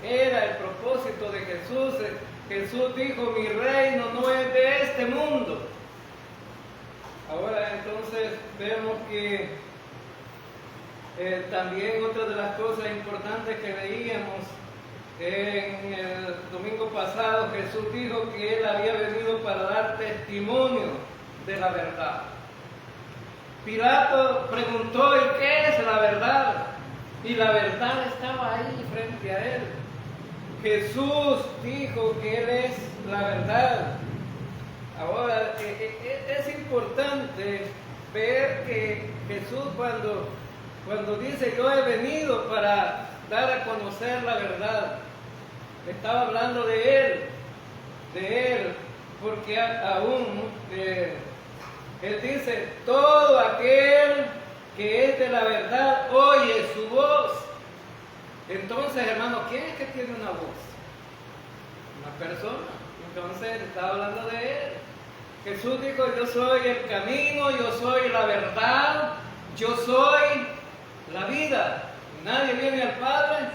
era el propósito de Jesús. Jesús dijo: mi reino no es de este mundo. Ahora entonces vemos que también otra de las cosas importantes que veíamos en el domingo pasado, Jesús dijo que Él había venido para dar testimonio de la verdad. Pilato preguntó: ¿y qué es la verdad? Y la verdad estaba ahí frente a él. Jesús dijo que Él es la verdad. Ahora, es importante ver que Jesús cuando dice: yo he venido para dar a conocer la verdad, estaba hablando de Él, porque aún Él dice: todo aquel que es de la verdad oye su voz. Entonces, hermano, ¿quién es que tiene una voz? Una persona. Entonces estaba hablando de Él. Jesús dijo: yo soy el camino, yo soy la verdad, yo soy la vida. Nadie viene al Padre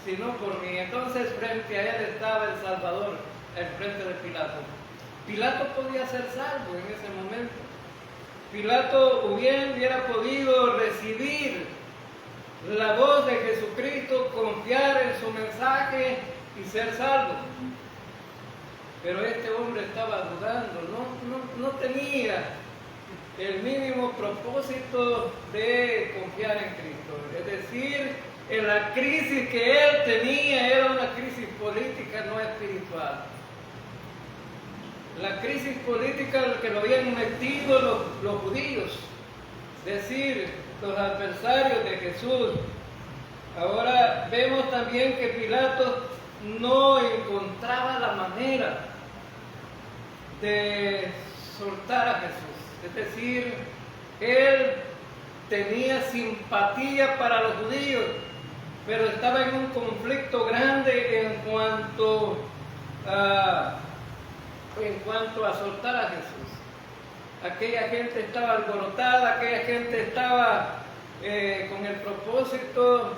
sino por mí. Entonces frente a Él estaba el Salvador, al frente de Pilato. Pilato podía ser salvo en ese momento. Pilato hubiera podido recibir la voz de Jesucristo, confiar en su mensaje y ser salvo. Pero este hombre estaba dudando, no tenía el mínimo propósito de confiar en Cristo. Es decir, en la crisis que él tenía era una crisis política, no espiritual. La crisis política que lo habían metido los judíos, es decir, los adversarios de Jesús. Ahora vemos también que Pilato no encontraba la manera de soltar a Jesús. Es decir, él tenía simpatía para los judíos, pero estaba en un conflicto grande en cuanto a soltar a Jesús. Aquella gente estaba alborotada, aquella gente estaba con el propósito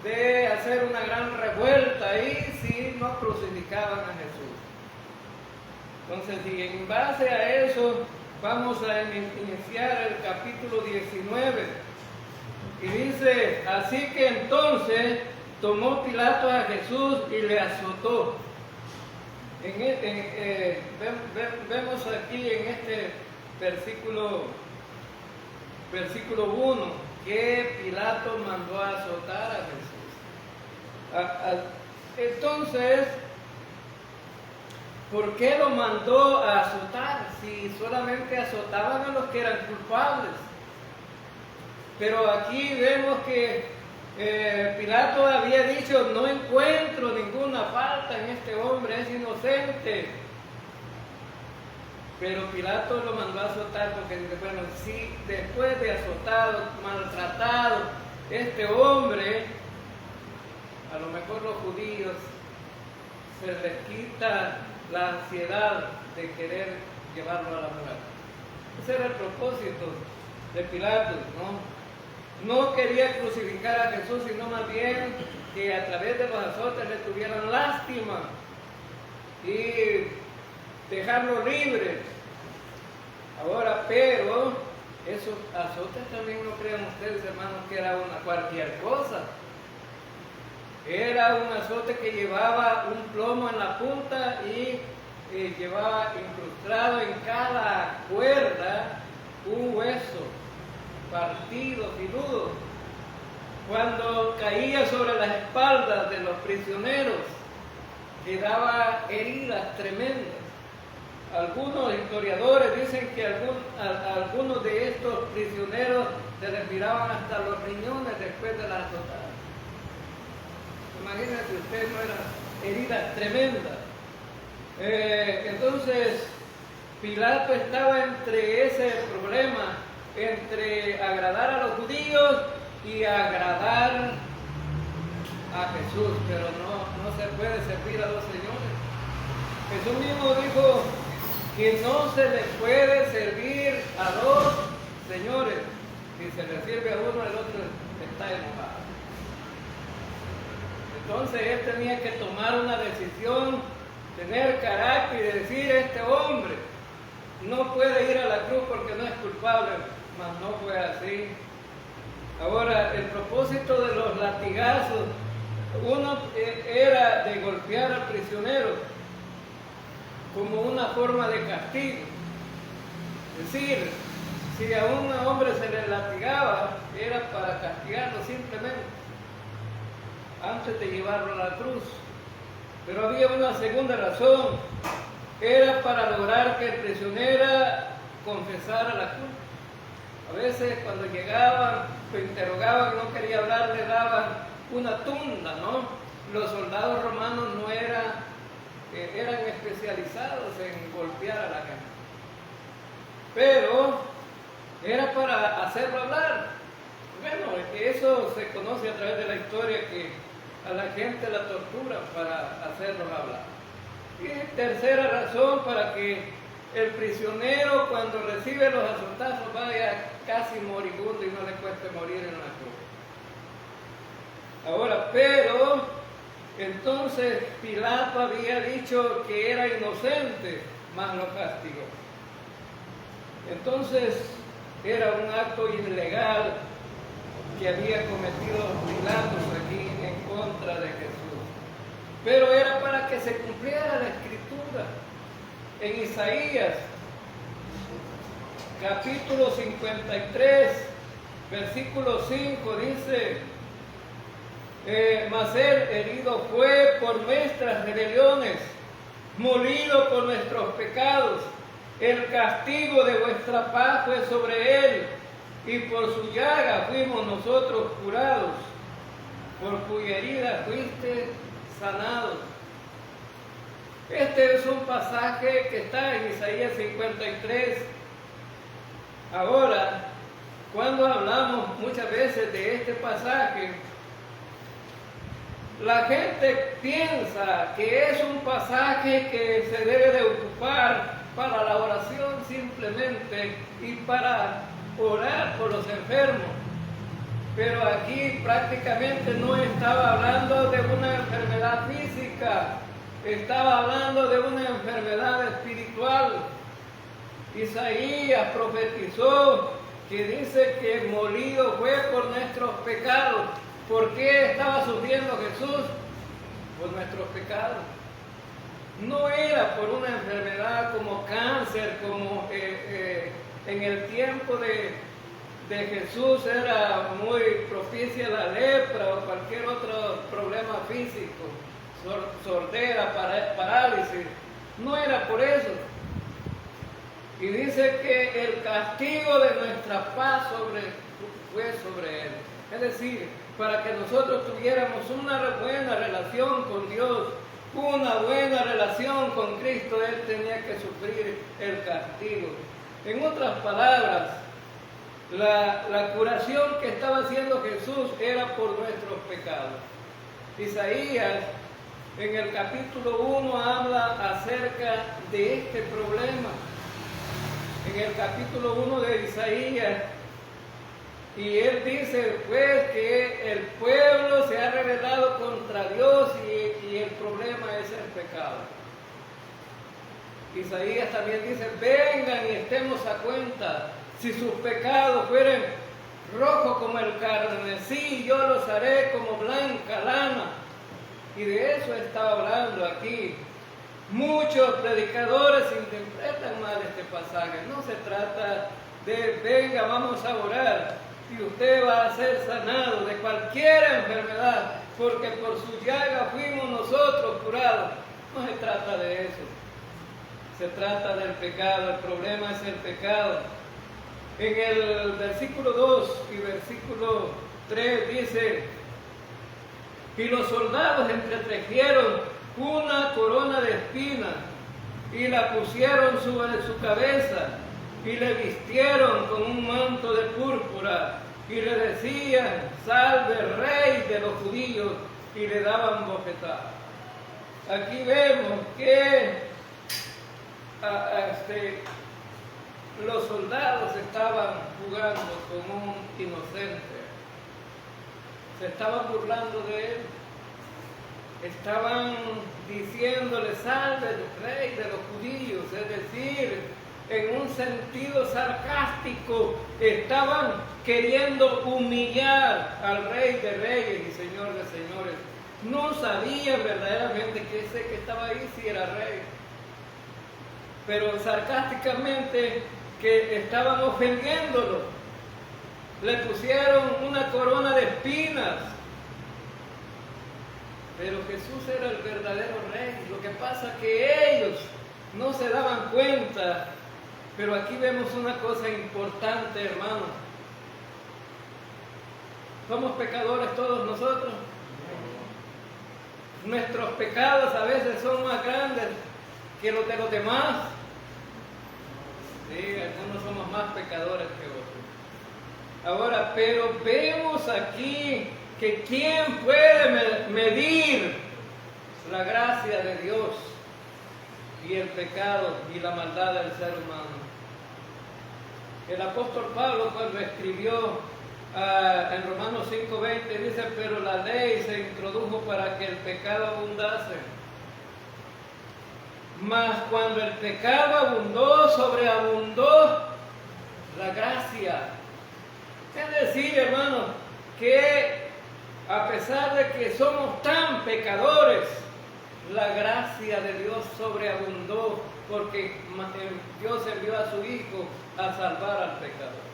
de hacer una gran revuelta y si no crucificaban a Jesús. Entonces, y en base a eso vamos a iniciar el capítulo 19. Y dice: así que entonces tomó Pilato a Jesús y le azotó. Vemos aquí en este versículo 1 que Pilato mandó a azotar a Jesús. Entonces, ¿por qué lo mandó a azotar si solamente azotaban a los que eran culpables? Pero aquí vemos que Pilato había dicho: no encuentro ninguna falta en este hombre, es inocente. Pero Pilato lo mandó a azotar porque dice: bueno, si después de azotado, maltratado, este hombre, a lo mejor los judíos se les quita la ansiedad de querer llevarlo a la muerte. Ese era el propósito de Pilato, ¿no? No quería crucificar a Jesús, sino más bien que a través de los azotes le tuvieran lástima y dejarlo libre. Ahora, pero esos azotes también no crean ustedes, hermanos, que era una cualquier cosa. Era un azote que llevaba un plomo en la punta y llevaba incrustado en cada cuerda un hueso partido, filudo. Cuando caía sobre las espaldas de los prisioneros, quedaba heridas tremendas. Algunos historiadores dicen que algunos de estos prisioneros se les miraban hasta los riñones después de las azotadas. Imagínense ustedes, no eran heridas tremendas. Entonces, Pilato estaba entre ese problema, entre agradar a los judíos y agradar a Jesús, pero no se puede servir a dos señores. Jesús mismo dijo que no se le puede servir a dos señores. Si se le sirve a uno, el otro está enojado. Entonces él tenía que tomar una decisión, tener carácter y decir, este hombre no puede ir a la cruz porque no es culpable, mas no fue así. Ahora, el propósito de los latigazos, uno era de golpear al prisionero como una forma de castigo. Es decir, si a un hombre se le latigaba, era para castigarlo simplemente, antes de llevarlo a la cruz. Pero había una segunda razón, era para lograr que el prisionero confesara la culpa. A veces cuando llegaban, lo interrogaban y no quería hablar, le daban una tunda, ¿no? Los soldados romanos no eran especializados en golpear a la gente. Pero era para hacerlo hablar. Bueno, eso se conoce a través de la historia, que a la gente la tortura para hacerlos hablar. Y tercera razón, para que el prisionero cuando recibe los azotazos vaya casi moribundo y no le cueste morir en la cruz. Ahora, pero entonces Pilato había dicho que era inocente, mas lo castigó. Entonces era un acto ilegal que había cometido Pilato aquí en contra de Jesús. Pero era para que se cumpliera la escritura. En Isaías, capítulo 53, versículo 5, dice, mas él herido fue por nuestras rebeliones, molido por nuestros pecados. El castigo de vuestra paz fue sobre él, y por su llaga fuimos nosotros curados. Por cuya herida fuiste sanados. Este es un pasaje que está en Isaías 53. Ahora, cuando hablamos muchas veces de este pasaje, la gente piensa que es un pasaje que se debe de ocupar para la oración simplemente y para orar por los enfermos. Pero aquí prácticamente no estaba hablando de una enfermedad física, estaba hablando de una enfermedad espiritual. Isaías profetizó que dice que molido fue por nuestros pecados. ¿Por qué estaba sufriendo Jesús? Por nuestros pecados. No era por una enfermedad como cáncer, como en el tiempo de Jesús era muy propicia la lepra o cualquier otro problema físico, sordera, parálisis. No era por eso. Y dice que el castigo de nuestra paz fue sobre él. Es decir, para que nosotros tuviéramos una buena relación con Dios, una buena relación con Cristo, él tenía que sufrir el castigo. En otras palabras, la curación que estaba haciendo Jesús era por nuestros pecados. Isaías en el capítulo 1 habla acerca de este problema. En el capítulo 1 de Isaías, y él dice pues que el pueblo se ha rebelado contra Dios y el problema es el pecado. Isaías también dice, vengan y estemos a cuenta. Si sus pecados fueren rojos como el carmesí, yo los haré como blanca lana. Y de eso estaba hablando aquí. Muchos predicadores interpretan mal este pasaje. No se trata de, venga, vamos a orar y usted va a ser sanado de cualquier enfermedad, porque por su llaga fuimos nosotros curados. No se trata de eso. Se trata del pecado. El problema es el pecado. En el versículo 2 y versículo 3 dice, y los soldados entretejieron una corona de espinas y la pusieron sobre su cabeza y le vistieron con un manto de púrpura y le decían, salve rey de los judíos, y le daban bofetadas. Aquí vemos que los soldados estaban jugando con un inocente, se estaban burlando de él. estaban diciéndole salve el rey de los judíos, es decir, en un sentido sarcástico, estaban queriendo humillar al rey de reyes y señor de señores. No sabían verdaderamente que ese que estaba ahí sí era rey, pero sarcásticamente que estaban ofendiéndolo. Le pusieron una corona de espinas. Pero Jesús era el verdadero rey. Lo que pasa es que ellos no se daban cuenta. Pero aquí vemos una cosa importante, hermano. ¿Somos pecadores todos nosotros? Nuestros pecados a veces son más grandes que los de los demás. Sí, algunos somos más pecadores que otros. Ahora, pero vemos aquí que ¿quién puede medir la gracia de Dios y el pecado y la maldad del ser humano? El apóstol Pablo, cuando escribió en Romanos 5:20, dice, pero la ley se introdujo para que el pecado abundase. Mas cuando el pecado abundó, sobreabundó la gracia. Es decir, hermano, que a pesar de que somos tan pecadores, la gracia de Dios sobreabundó, porque Dios envió a su Hijo a salvar al pecador.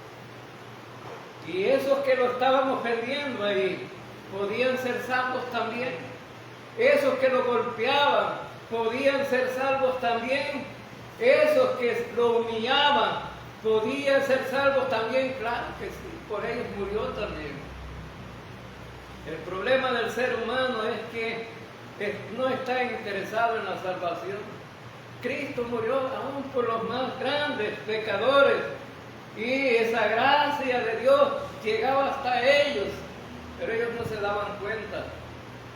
Y esos que lo estaban ofendiendo ahí, podían ser salvos también. Esos que lo golpeaban, podían ser salvos también. Esos que lo humillaban, podían ser salvos también. Claro que sí, por ellos murió también. El problema del ser humano es que no está interesado en la salvación. Cristo murió aún por los más grandes pecadores, y esa gracia de Dios llegaba hasta ellos, pero ellos no se daban cuenta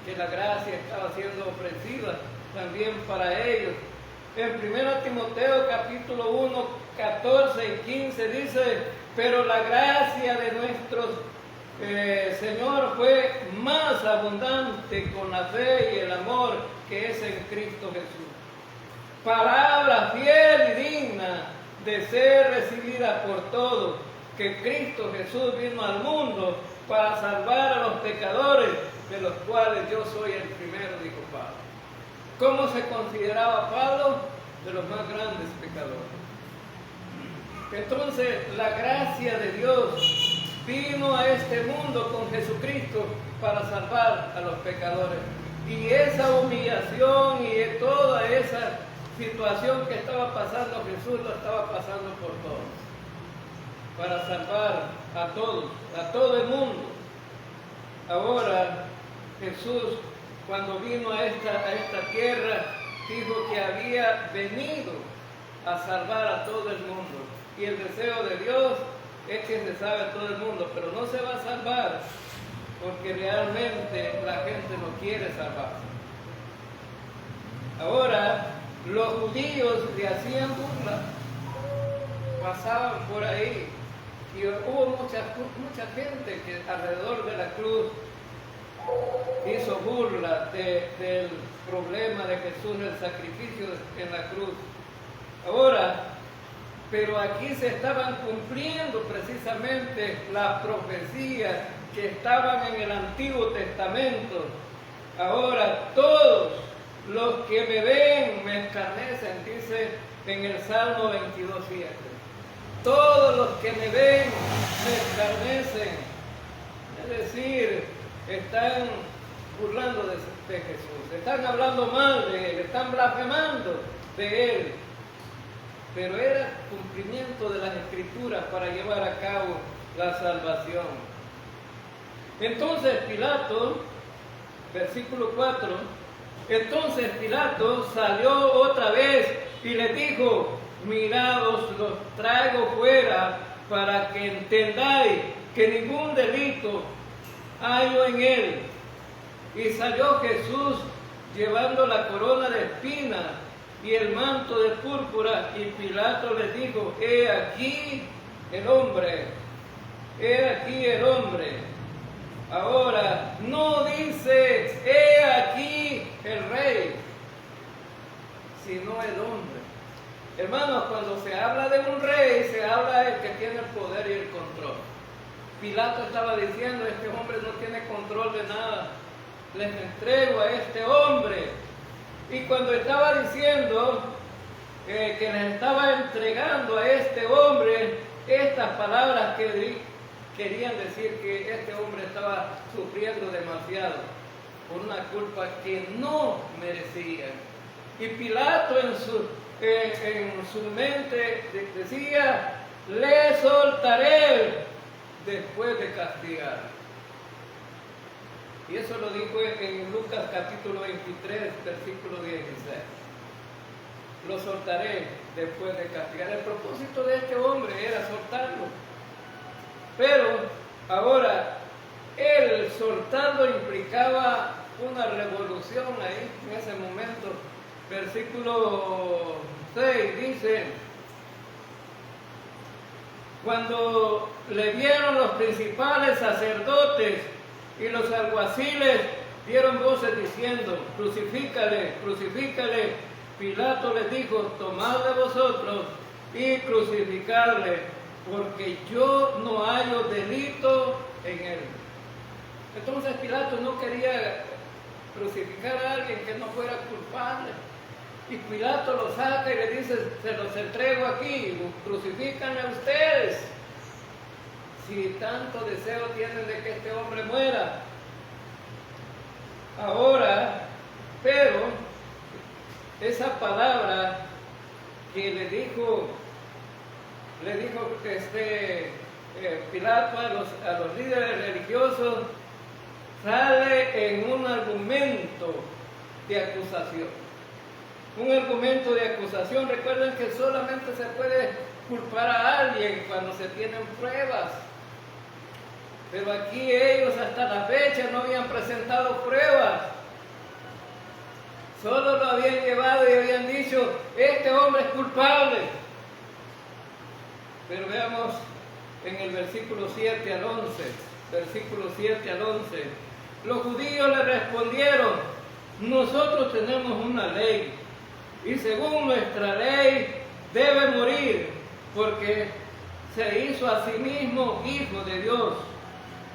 que la gracia estaba siendo ofrecida también para ellos. En 1 Timoteo capítulo 1, 14 y 15 dice, pero la gracia de nuestro Señor fue más abundante con la fe y el amor que es en Cristo Jesús. Palabra fiel y digna de ser recibida por todos, que Cristo Jesús vino al mundo para salvar a los pecadores, de los cuales yo soy el primero, dijo Pablo. ¿Cómo se consideraba Pablo? De los más grandes pecadores. Entonces, la gracia de Dios vino a este mundo con Jesucristo para salvar a los pecadores. Y esa humillación y toda esa situación que estaba pasando Jesús, lo estaba pasando por todos, para salvar a todos, a todo el mundo. Ahora, Jesús, cuando vino a esta tierra, dijo que había venido a salvar a todo el mundo. Y el deseo de Dios es que se salve a todo el mundo, pero no se va a salvar porque realmente la gente no quiere salvarse. Ahora, los judíos le hacían burla, pasaban por ahí, y hubo mucha gente que alrededor de la cruz hizo burla del problema de Jesús, el sacrificio en la cruz. Ahora, pero aquí se estaban cumpliendo precisamente las profecías que estaban en el Antiguo Testamento. Ahora, todos los que me ven me escarnecen, dice en el Salmo 22:7. Todos los que me ven me escarnecen. Es decir, están burlando de Jesús, están hablando mal de Él, están blasfemando de Él. Pero era cumplimiento de las Escrituras para llevar a cabo la salvación. Entonces Pilato, versículo 4, entonces Pilato salió otra vez y le dijo, mirados, los traigo fuera para que entendáis que ningún delito hallo en él. Y salió Jesús llevando la corona de espinas y el manto de púrpura, y Pilato les dijo, he aquí el hombre, he aquí el hombre. Ahora, no dice, he aquí de un rey se habla del que tiene el poder y el control. Pilato estaba diciendo, este hombre no tiene control de nada, les entrego a este hombre. Y cuando estaba diciendo que les estaba entregando a este hombre, estas palabras que querían decir que este hombre estaba sufriendo demasiado por una culpa que no merecía. Y Pilato en su mente decía, le soltaré después de castigar. Y eso lo dijo en Lucas capítulo 23, versículo 16. Lo soltaré después de castigar. El propósito de este hombre era soltarlo. Pero ahora, el soltarlo implicaba una revolución ahí en ese momento. Versículo 6 dice, cuando le vieron los principales sacerdotes y los alguaciles, dieron voces diciendo, crucifícale, crucifícale. Pilato les dijo, tomadle vosotros y crucificarle, porque yo no hallo delito en él. Entonces Pilato no quería crucificar a alguien que no fuera culpable. Y Pilato lo saca y le dice, se los entrego aquí, crucifícanme a ustedes. Si tanto deseo tienen de que este hombre muera. Ahora, pero esa palabra que le dijo Pilato a los líderes religiosos, sale en un argumento de acusación. Un argumento de acusación. Recuerden que solamente se puede culpar a alguien cuando se tienen pruebas. Pero aquí ellos hasta la fecha no habían presentado pruebas. Solo lo habían llevado y habían dicho, este hombre es culpable. Pero veamos en el versículo 7 al 11. Versículo 7 al 11. Los judíos le respondieron, nosotros tenemos una ley, y según nuestra ley debe morir, porque se hizo a sí mismo hijo de Dios.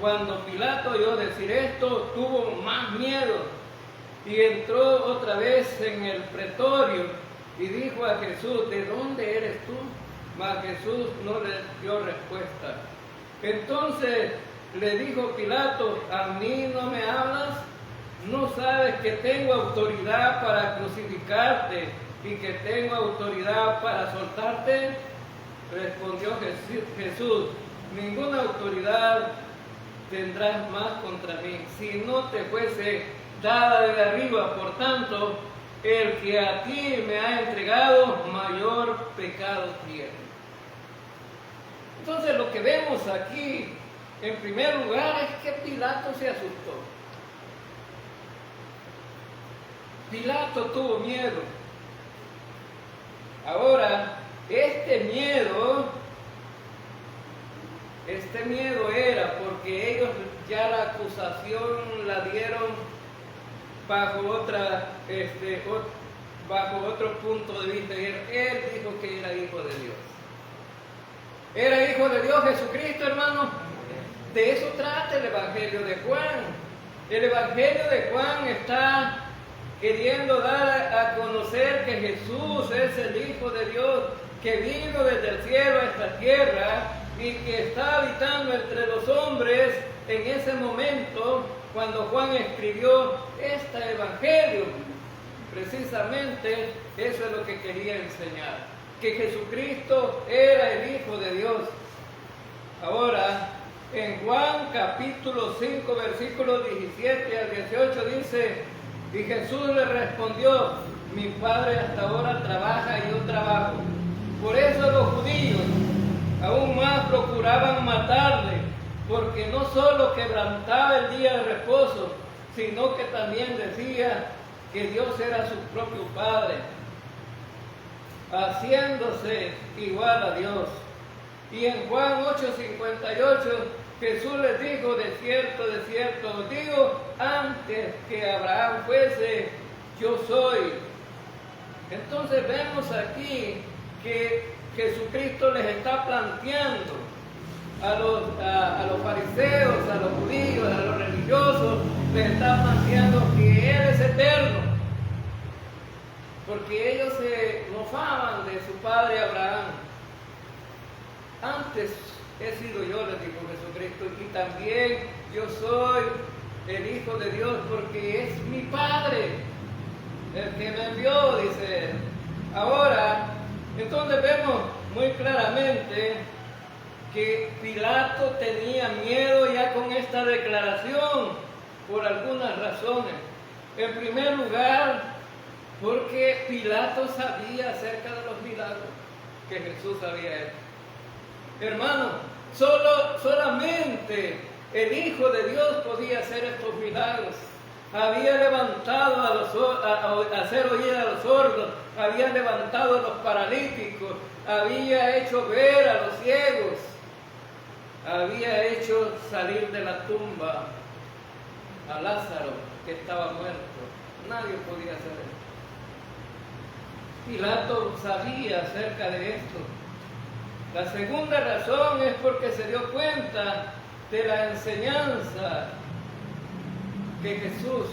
Cuando Pilato oyó decir esto, tuvo más miedo y entró otra vez en el pretorio y dijo a Jesús, ¿de dónde eres tú? Mas Jesús no le dio respuesta. Entonces le dijo Pilato, ¿a mí no me hablas? ¿No sabes que tengo autoridad para crucificarte y que tengo autoridad para soltarte? Respondió Jesús, ninguna autoridad tendrás más contra mí, si no te fuese dada de arriba. Por tanto, el que a ti me ha entregado, mayor pecado tiene. Entonces lo que vemos aquí, en primer lugar, es que Pilato se asustó. Pilato tuvo miedo. Ahora, este miedo era porque ellos ya la acusación la dieron bajo otro punto de vista. Él dijo que era hijo de Dios. ¿Era hijo de Dios Jesucristo, hermano? De eso trata el Evangelio de Juan. El Evangelio de Juan está queriendo dar a conocer que Jesús es el Hijo de Dios, que vino desde el cielo a esta tierra y que está habitando entre los hombres en ese momento cuando Juan escribió este Evangelio. Precisamente eso es lo que quería enseñar, que Jesucristo era el Hijo de Dios. Ahora, en Juan capítulo 5, versículos 17 al 18 dice, y Jesús le respondió, mi Padre hasta ahora trabaja y yo trabajo. Por eso los judíos aún más procuraban matarle, porque no solo quebrantaba el día de reposo, sino que también decía que Dios era su propio Padre, haciéndose igual a Dios. Y en Juan 8:58 Jesús les dijo, de cierto os digo, antes que Abraham fuese, yo soy. Entonces vemos aquí que Jesucristo les está planteando a los fariseos, a los judíos, a los religiosos, les está planteando que Él es eterno, porque ellos se mofaban de su padre Abraham. Antes he sido yo, les dijo Jesucristo, y también yo soy el Hijo de Dios, porque es mi Padre el que me envió, dice él. Ahora, entonces vemos muy claramente que Pilato tenía miedo ya con esta declaración por algunas razones. En primer lugar, porque Pilato sabía acerca de los milagros que Jesús había hecho. Hermano, solamente el Hijo de Dios podía hacer estos milagros. Había levantado a hacer oír a los sordos, había levantado a los paralíticos, había hecho ver a los ciegos, había hecho salir de la tumba a Lázaro, que estaba muerto. Nadie podía hacer eso. Pilato sabía acerca de esto. La segunda razón es porque se dio cuenta de la enseñanza que Jesús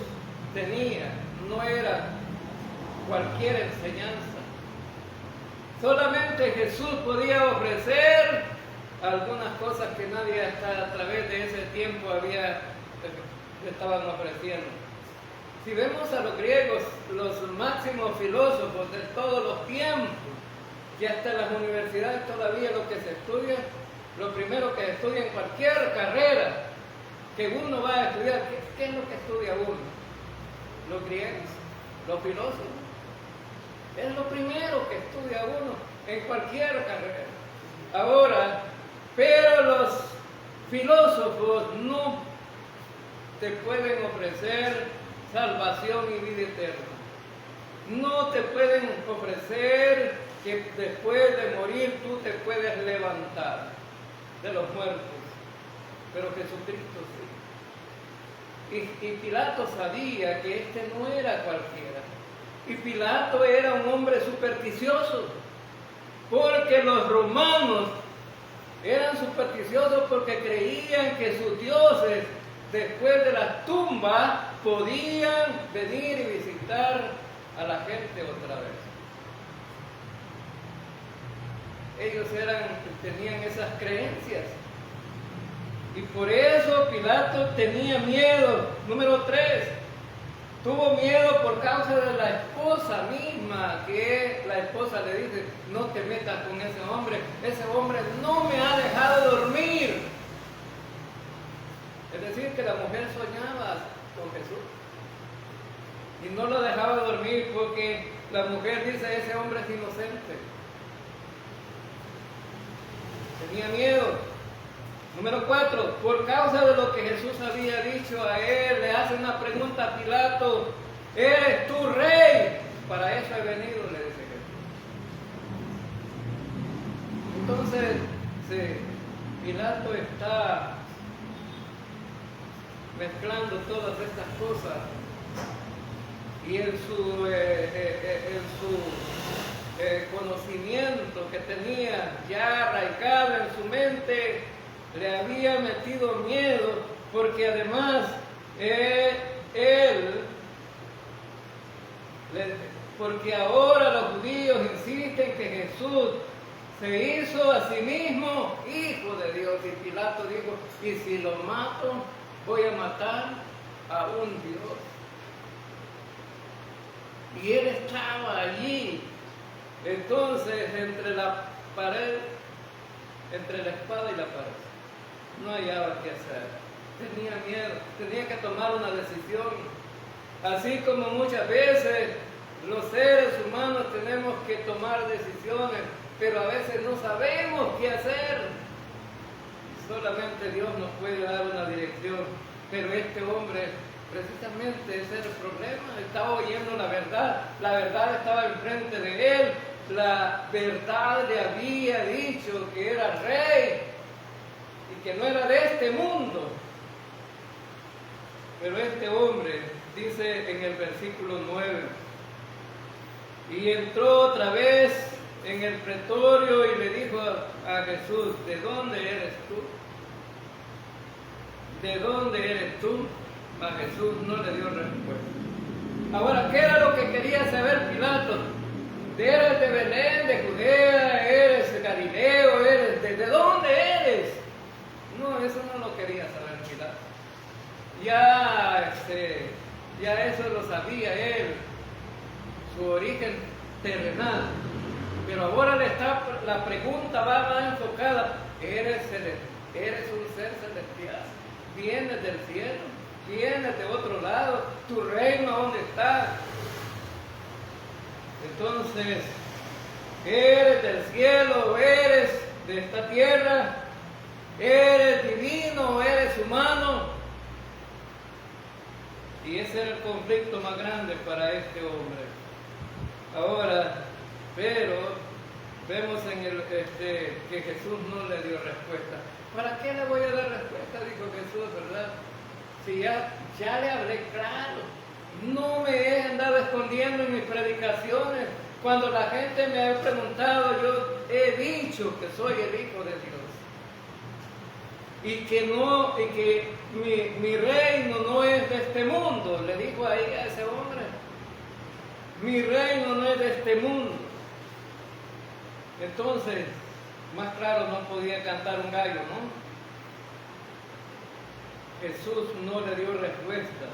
tenía. No era cualquier enseñanza. Solamente Jesús podía ofrecer algunas cosas que nadie hasta a través de ese tiempo estaban ofreciendo. Si vemos a los griegos, los máximos filósofos de todos los tiempos, que hasta en las universidades todavía lo que se estudia, lo primero que estudia en cualquier carrera que uno va a estudiar, ¿qué es lo que estudia uno? Los griegos, los filósofos. Es lo primero que estudia uno en cualquier carrera. Ahora, pero los filósofos no te pueden ofrecer salvación y vida eterna. No te pueden ofrecer que después de morir tú te puedes levantar de los muertos, pero Jesucristo sí. Y Pilato sabía que este no era cualquiera. Y Pilato era un hombre supersticioso, porque los romanos eran supersticiosos porque creían que sus dioses, después de las tumbas, podían venir y visitar a la gente otra vez. Ellos tenían esas creencias. Y por eso Pilato tenía miedo. Número 3, tuvo miedo por causa de la esposa misma, que la esposa le dice, no te metas con ese hombre no me ha dejado dormir. Es decir, que la mujer soñaba con Jesús y no lo dejaba dormir porque la mujer dice, ese hombre es inocente. Tenía miedo. Número 4, por causa de lo que Jesús había dicho a él, le hace una pregunta a Pilato, ¿eres tú rey? Para eso he venido, le dice Jesús. Entonces, Pilato está mezclando todas estas cosas y en su conocimiento que tenía ya arraigado en su mente, le había metido miedo, porque además porque ahora los judíos insisten que Jesús se hizo a sí mismo Hijo de Dios, y Pilato dijo, y si lo mato, voy a matar a un Dios. Y él estaba allí, entonces entre la pared, entre la espada y la pared. No hallaba qué hacer, tenía miedo, tenía que tomar una decisión. Así como muchas veces los seres humanos tenemos que tomar decisiones, pero a veces no sabemos qué hacer. Solamente Dios nos puede dar una dirección, pero este hombre, precisamente ese era el problema, estaba oyendo la verdad estaba enfrente de él, la verdad le había dicho que era rey, y que no era de este mundo. Pero este hombre dice en el versículo 9, y entró otra vez en el pretorio y le dijo a Jesús, ¿de dónde eres tú? ¿De dónde eres tú? A Jesús no le dio respuesta. Ahora, ¿qué era lo que quería saber Pilato? ¿Eres de Belén, de Judea? ¿Eres de Galileo? ¿De dónde eres? No, eso no lo quería saber Pilato. Ya eso lo sabía él, su origen terrenal. Pero ahora la pregunta va más enfocada. ¿Eres un ser celestial? ¿Vienes del cielo? ¿Vienes de otro lado? ¿Tu reino dónde está? Entonces, ¿eres del cielo? ¿Eres de esta tierra? ¿Eres divino o eres humano? Y ese era el conflicto más grande para este hombre. Ahora, pero vemos que Jesús no le dio respuesta. ¿Para qué le voy a dar respuesta? Dijo Jesús, ¿verdad? Si ya le hablé claro. No me he andado escondiendo en mis predicaciones. Cuando la gente me ha preguntado, yo he dicho que soy el Hijo de Dios. Y que mi reino no es de este mundo. Le dijo ahí a ese hombre. Mi reino no es de este mundo. Entonces, más claro no podía cantar un gallo, ¿no? Jesús no le dio respuesta.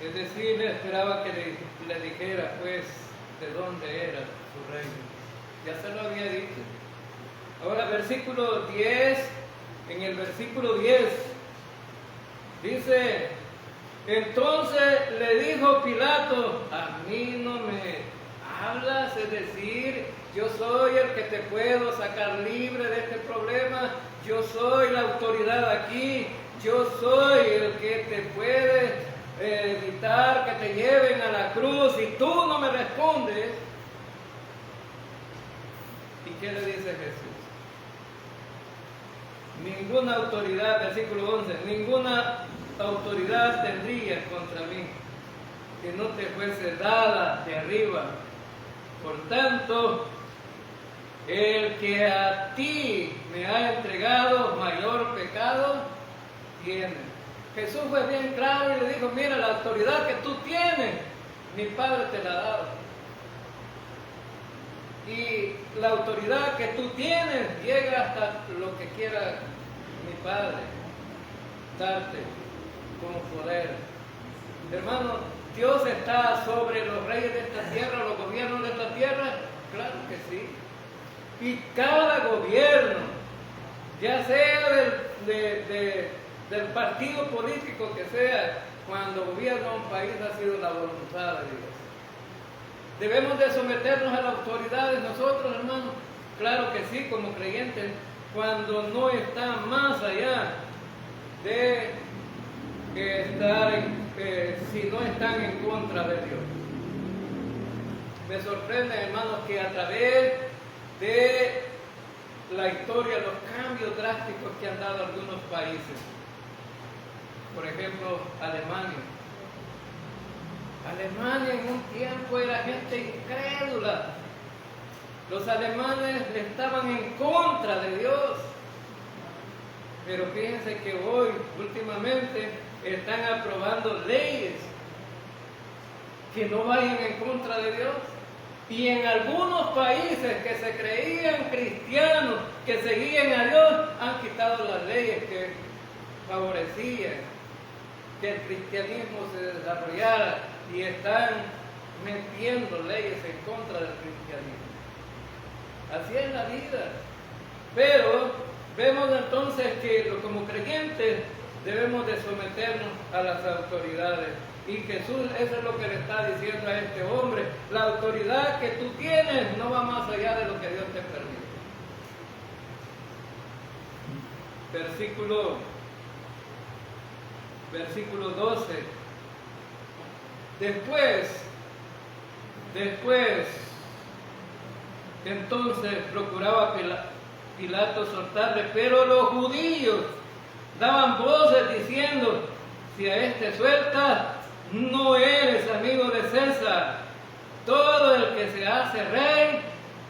Es decir, le esperaba que le dijera, pues, de dónde era su reino. Ya se lo había dicho. Ahora, versículo 10, en el versículo 10, dice, entonces le dijo Pilato, a mí no me hablas, es decir, yo soy el que te puedo sacar libre de este problema, yo soy la autoridad aquí, yo soy el que te puede evitar que te lleven a la cruz y tú no me respondes. ¿Y qué le dice Jesús? Ninguna autoridad, versículo 11, ninguna autoridad tendrías contra mí que no te fuese dada de arriba. Por tanto, el que a ti me ha entregado mayor pecado tiene. Jesús fue bien claro y le dijo, mira, la autoridad que tú tienes, mi Padre te la ha dado. Y la autoridad que tú tienes llega hasta lo que quiera mi Padre darte como poder. Hermano, ¿Dios está sobre los reyes de esta tierra, los gobiernos de esta tierra? Claro que sí. Y cada gobierno, ya sea del partido político que sea, cuando gobierna un país ha sido la voluntad de Dios. ¿Debemos de someternos a las autoridades nosotros, hermanos? Claro que sí, como creyentes, cuando no están más allá de si no están en contra de Dios. Me sorprende, hermanos, que a través de la historia, los cambios drásticos que han dado algunos países, por ejemplo, Alemania en un tiempo era gente incrédula. Los alemanes estaban en contra de Dios. Pero fíjense que hoy, últimamente, están aprobando leyes que no vayan en contra de Dios. Y en algunos países que se creían cristianos, que seguían a Dios, han quitado las leyes que favorecían que el cristianismo se desarrollara y están metiendo leyes en contra del cristianismo. Así es la vida. Pero vemos entonces que como creyentes debemos de someternos a las autoridades. Y Jesús, eso es lo que le está diciendo a este hombre. La autoridad que tú tienes no va más allá de lo que Dios te permite. Versículo 12. Después, entonces procuraba Pilato soltarle, pero los judíos daban voces diciendo, si a este sueltas, no eres amigo de César. Todo el que se hace rey,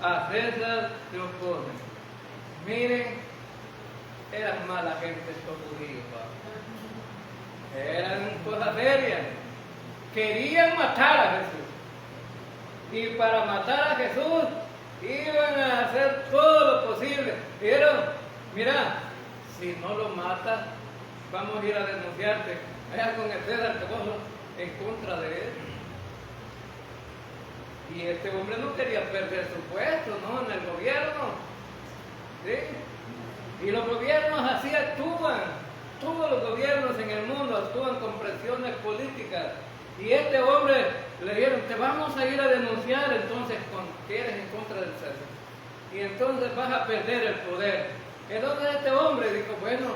a César se oponen. Miren, eran mala gente estos judíos, eran cosas serias. Querían matar a Jesús. Y para matar a Jesús iban a hacer todo lo posible. Pero, mira, si no lo matas, vamos a ir a denunciarte. Allá con el César te cojo en contra de él. Y este hombre no quería perder su puesto, ¿no? En el gobierno. ¿Sí? Y los gobiernos así actúan. Todos los gobiernos en el mundo actúan con presiones políticas. Y este hombre le dijeron, te vamos a ir a denunciar entonces que eres en contra del César. Y entonces vas a perder el poder. Entonces este hombre dijo, bueno,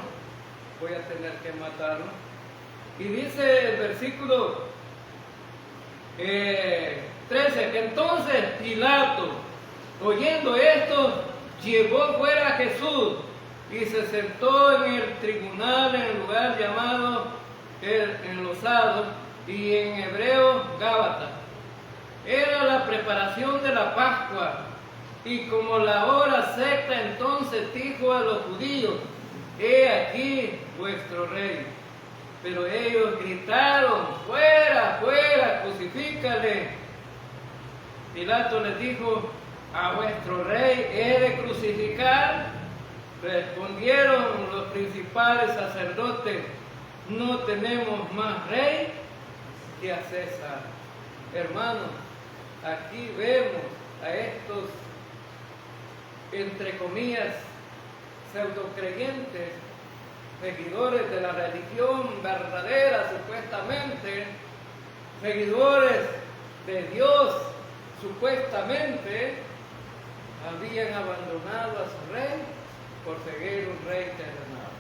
voy a tener que matarlo. Y dice el versículo 13, que entonces Pilato, oyendo esto, llevó fuera a Jesús y se sentó en el tribunal en el lugar llamado el enlosado y en hebreo Gábata. Era la preparación de la Pascua, y como la hora sexta, entonces dijo a los judíos, he aquí vuestro rey. Pero ellos gritaron, fuera, fuera, crucifícale. Pilato les dijo, a vuestro rey he de crucificar. Respondieron los principales sacerdotes, no tenemos más rey que a César. Hermanos, aquí vemos a estos, entre comillas, pseudocreyentes, seguidores de la religión verdadera, supuestamente, seguidores de Dios, supuestamente, habían abandonado a su rey por seguir un rey terrenal.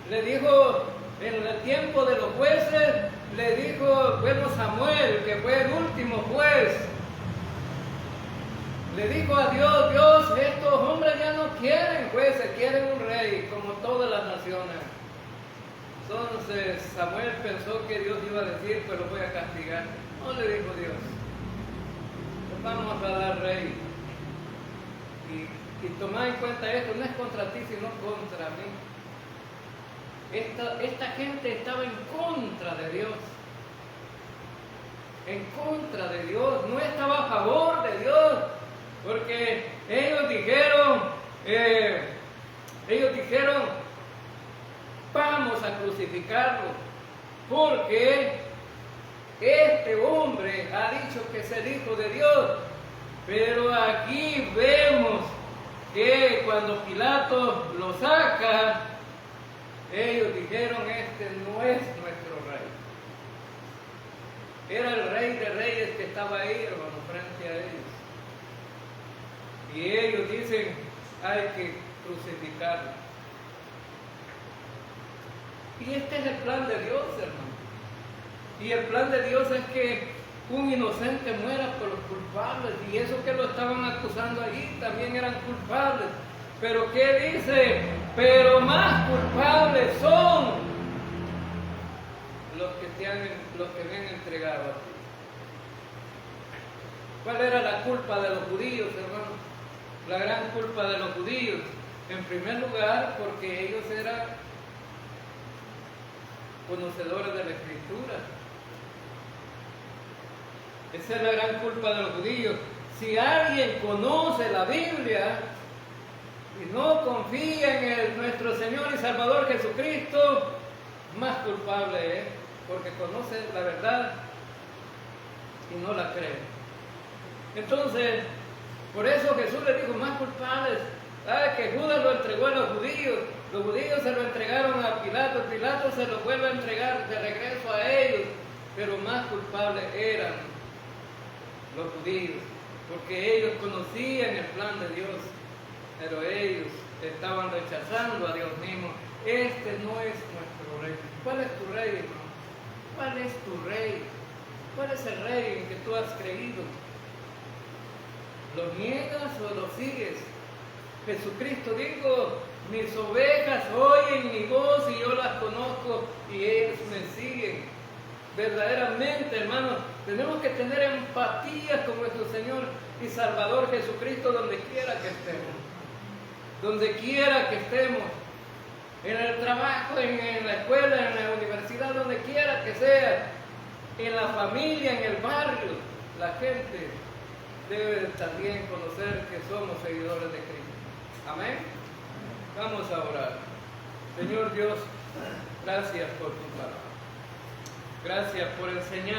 Le dijo, en el tiempo de los jueces, le dijo, bueno, Samuel, que fue el último juez, le dijo a Dios, Dios, estos hombres ya no quieren jueces, quieren un rey, como todas las naciones. Entonces Samuel pensó que Dios iba a decir, pues lo voy a castigar. No, le dijo Dios, pues vamos a dar rey. Y tomad en cuenta esto, no es contra ti, sino contra mí. Esta gente estaba en contra de Dios. En contra de Dios, no estaba a favor de Dios. Porque ellos dijeron, vamos a crucificarlo, porque este hombre ha dicho que es el Hijo de Dios. Pero aquí vemos que cuando Pilato lo saca, ellos dijeron, este no es nuestro rey. Era el rey de reyes que estaba ahí, hermano, frente a ellos. Y ellos dicen, hay que crucificarlo. Y este es el plan de Dios, hermano. Y el plan de Dios es que un inocente muera por los culpables. Y esos que lo estaban acusando allí también eran culpables. Pero ¿qué dice? Pero más culpables son los que me han entregado a ti. ¿Cuál era la culpa de los judíos, hermano? La gran culpa de los judíos, en primer lugar, porque ellos eran conocedores de la Escritura. Esa es la gran culpa de los judíos. Si alguien conoce la Biblia y no confía en nuestro Señor y Salvador Jesucristo, más culpable es, porque conoce la verdad y no la cree. Entonces, por eso Jesús le dijo, más culpables. Que Judas lo entregó a los judíos se lo entregaron a Pilato, Pilato se lo vuelve a entregar de regreso a ellos, pero más culpables eran los judíos, porque ellos conocían el plan de Dios, pero ellos estaban rechazando a Dios mismo. Este no es nuestro rey. ¿Cuál es tu rey, hermano? ¿Cuál es tu rey? ¿Cuál es el rey en que tú has creído? ¿Lo niegas o lo sigues? Jesucristo dijo, mis ovejas oyen mi voz y yo las conozco y ellos me siguen. Verdaderamente, hermanos, tenemos que tener empatía con nuestro Señor y Salvador Jesucristo donde quiera que estemos. Donde quiera que estemos. En el trabajo, en la escuela, en la universidad, donde quiera que sea. En la familia, en el barrio. La gente debe también conocer que somos seguidores de Cristo. Amén. Vamos a orar. Señor Dios, gracias por tu palabra. Gracias por enseñarnos.